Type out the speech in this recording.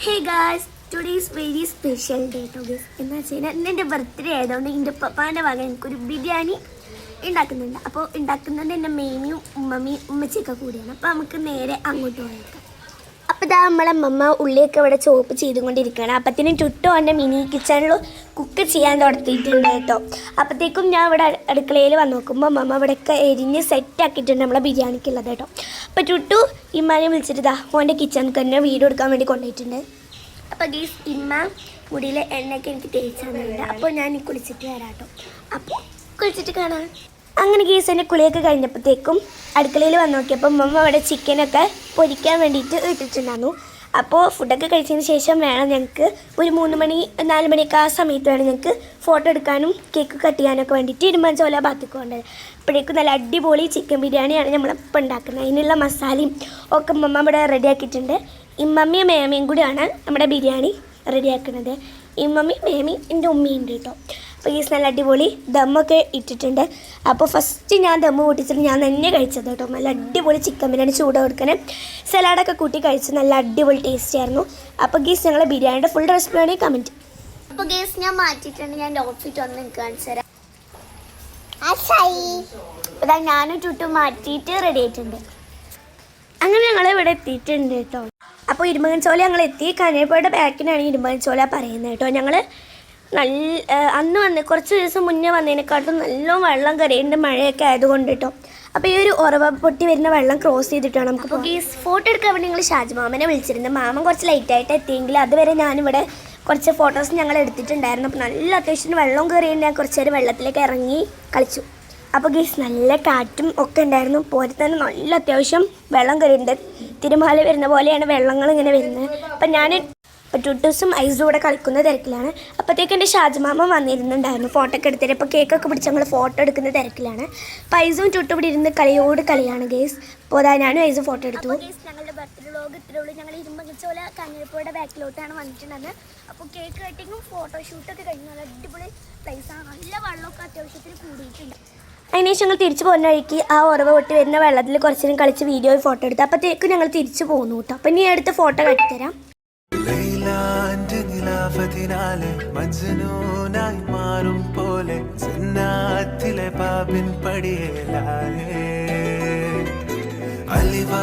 Hey guys, today is very special day to guys. എന്താ വെച്ചാൽ എൻ്റെ ബർത്ത്ഡേ ആയതുകൊണ്ട് എൻ്റെ പപ്പാൻ്റെ വക എനിക്കൊരു ബിരിയാണി ഉണ്ടാക്കുന്നുണ്ട്. അപ്പോൾ ഉണ്ടാക്കുന്നത് എൻ്റെ മേമിയും ഉമ്മമ്മയും ഉമ്മച്ചയൊക്കെ കൂടിയാണ്. അപ്പോൾ നമുക്ക് നേരെ അങ്ങോട്ട് പോയേക്കാം. അപ്പോൾ ഇതാ നമ്മളെ അമ്മമ്മ ഉള്ളിയൊക്കെ ഇവിടെ ചോപ്പ് ചെയ്തുകൊണ്ടിരിക്കുകയാണ്. അപ്പത്തേനും ചുറ്റും എൻ്റെ മിനി കിച്ചണിൽ കുക്ക് ചെയ്യാൻ തുടങ്ങിയിട്ടുണ്ട് കേട്ടോ. അപ്പോഴത്തേക്കും ഞാൻ ഇവിടെ അടുക്കളയിൽ വന്ന് നോക്കുമ്പോൾ അമ്മമ്മ ഇവിടെയൊക്കെ എരിഞ്ഞ് സെറ്റാക്കിയിട്ടുണ്ട് നമ്മളെ ബിരിയാണിക്കുള്ളത് കേട്ടോ. അപ്പോൾ ചുട്ടു ഇമ്മാനെ വിളിച്ചിട്ട് ഇതാ ഓൻ്റെ കിച്ചണിൽ തന്നെ വീഡിയോ എടുക്കാൻ വേണ്ടി കൊണ്ടുപോയിട്ടുണ്ട്. അപ്പോൾ ഗീസ് ഇമ്മ മുടിയിലെ എണ്ണയൊക്കെ എനിക്ക് തേച്ച് തന്നിട്ടുണ്ട്. അപ്പോൾ ഞാൻ കുളിച്ചിട്ട് വരാം കേട്ടോ. അപ്പോൾ കുളിച്ചിട്ട് കാണാം. അങ്ങനെ ഗീസ് എൻ്റെ കുളിയൊക്കെ കഴിഞ്ഞപ്പോഴത്തേക്കും അടുക്കളയിൽ വന്ന് നോക്കിയപ്പോൾ അമ്മ അവിടെ ചിക്കനൊക്കെ പൊരിക്കാൻ വേണ്ടിയിട്ട് ഇട്ടിട്ടുണ്ടായിരുന്നു. അപ്പോൾ ഫുഡൊക്കെ കഴിച്ചതിന് ശേഷം വേണം ഞങ്ങൾക്ക് ഒരു 3 മണി 4 മണിയൊക്കെ ആ സമയത്ത് വേണം ഞങ്ങൾക്ക് ഫോട്ടോ എടുക്കാനും കേക്ക് കട്ട് ചെയ്യാനൊക്കെ വേണ്ടിയിട്ട് ഇരുമ്പഞ്ചോല ഭാഗത്തേക്ക് കൊണ്ടത്. അപ്പോഴേക്കും നല്ല അടിപൊളി ചിക്കൻ ബിരിയാണിയാണ് നമ്മളിപ്പോൾ ഉണ്ടാക്കുന്നത്. അതിനുള്ള മസാലയും ഒക്കെ അമ്മ ഇവിടെ റെഡിയാക്കിയിട്ടുണ്ട്. ഇമ്മമ്മയും മേമയും കൂടിയാണ് നമ്മുടെ ബിരിയാണി റെഡിയാക്കുന്നത്. ഇമ്മമ്മയും മേമയും എൻ്റെ ഉമ്മയുണ്ട് കേട്ടോ. അപ്പോൾ ഈ നല്ല അടിപൊളി ദമ്മൊക്കെ ഇട്ടിട്ടുണ്ട്. അപ്പോൾ ഫസ്റ്റ് ഞാൻ ദമ്മ് കൂട്ടിച്ചിട്ട് ഞാൻ തന്നെ കഴിച്ചത് കേട്ടോ. നല്ല അടിപൊളി ചിക്കൻ ബിരിയാണി ചൂട് കൊടുക്കാൻ സലാഡൊക്കെ കൂട്ടി കഴിച്ച് നല്ല അടിപൊളി ടേസ്റ്റ് ആയിരുന്നു. അപ്പോൾ ഗീസ് ഞങ്ങളെ ബിരിയാണിയുടെ ഫുൾ റെസിപ്പി വേണമെങ്കിൽ കമൻറ്റ്. അപ്പോൾ ഗീസ് ഞാൻ മാറ്റിയിട്ടുണ്ട്. ഞാൻ ഔട്ട്ഫിറ്റ് ഒന്ന് എനിക്ക് കാണിച്ചു തരാം. അതാ ഞാനും ചുറ്റും മാറ്റിയിട്ട് റെഡി ആയിട്ടുണ്ട്. അങ്ങനെ ഞങ്ങൾ ഇവിടെ എത്തിയിട്ടുണ്ട് കേട്ടോ. അപ്പോൾ ഇരുമ്പൻചോല ഞങ്ങൾ എത്തി. കനേപ്പയുടെ ബാക്കിനാണ് ഇരുമ്പൻചോല പറയുന്നത് കേട്ടോ. ഞങ്ങൾ അന്ന് വന്ന് കുറച്ച് ദിവസം മുന്നേ വന്നതിനെക്കാട്ടും നല്ല വെള്ളം കരയുണ്ട്, മഴയൊക്കെ ആയതുകൊണ്ട് കേട്ടോ. അപ്പോൾ ഈ ഒരു ഉറവ പൊട്ടി വരുന്ന വെള്ളം ക്രോസ് ചെയ്തിട്ടാണ് നമുക്ക്. അപ്പോൾ ഈ ഫോട്ടോ എടുക്കാൻ വേണ്ടി ഞങ്ങൾ ഷാജുമാമനെ വിളിച്ചിരുന്നു. മാമൻ കുറച്ച് ലൈറ്റായിട്ട് എത്തിയെങ്കിൽ അതുവരെ ഞാനിവിടെ കുറച്ച് ഫോട്ടോസ് ഞങ്ങൾ എടുത്തിട്ടുണ്ടായിരുന്നു. അപ്പോൾ നല്ല അത്യാവശ്യം വെള്ളം കയറിയിട്ട് ഞാൻ കുറച്ച് നേരം വെള്ളത്തിലേക്ക് ഇറങ്ങി കളിച്ചു. അപ്പോൾ ഗീസ് നല്ല കാറ്റും ഒക്കെ ഉണ്ടായിരുന്നു. പോരെ തന്നെ നല്ല അത്യാവശ്യം വെള്ളം കയറിയിട്ടുണ്ട്. തിരുമാല വരുന്ന പോലെയാണ് വെള്ളങ്ങൾ ഇങ്ങനെ വരുന്നത്. അപ്പം ഞാൻ ടുട്ടൂസും ഐസും കൂടെ കളിക്കുന്ന തിരക്കിലാണ്. അപ്പോഴത്തേക്ക് എൻ്റെ ഷാജുമാമ വന്നിരുന്നുണ്ടായിരുന്നു ഫോട്ടോ ഒക്കെ എടുത്തിട്ട്. അപ്പോൾ കേക്കൊക്കെ പിടിച്ച് ഞങ്ങൾ ഫോട്ടോ എടുക്കുന്ന തിരക്കിലാണ്. അപ്പോൾ ഐസും ചുട്ടും ഇവിടെ ഇരുന്ന് കളിയോട് കളിയാണ് ഗേസ്. അപ്പോൾ അതാ ഞാനും ഐസും ഫോട്ടോ എടുത്തു. ഞങ്ങളുടെ ബർത്ത്ഡേ വ്ലോഗ് ഇത്രയുള്ളൂ. ഞങ്ങൾ ഇരുമ്പൻചോല കഞ്ഞിപ്പുഴയുടെ ബാക്കിലോട്ടാണ് വന്നിട്ടുള്ളത്. അപ്പോൾ കേക്ക് കട്ടിങ്ങും ഫോട്ടോഷൂട്ടൊക്കെ കഴിഞ്ഞു. നല്ല അടിപൊളി പ്ലേസാണ്. നല്ല വെള്ളമൊക്കെ അത്യാവശ്യത്തിന് കൂടിയിട്ടുണ്ട്. അതിനുശേഷം ഞങ്ങൾ തിരിച്ചു പോകുന്ന വഴിക്ക് ആ ഉറവ പൊട്ടി വരുന്ന വെള്ളത്തിൽ കുറച്ച് നേരം കളിച്ച് വീഡിയോ ഫോട്ടോ എടുത്തു. അപ്പോഴത്തേക്കും ഞങ്ങൾ തിരിച്ചു പോകുന്നു കേട്ടോ. അപ്പം ഇനി അടുത്ത ഫോട്ടോ കട്ടിത്തരാം. അലിവാ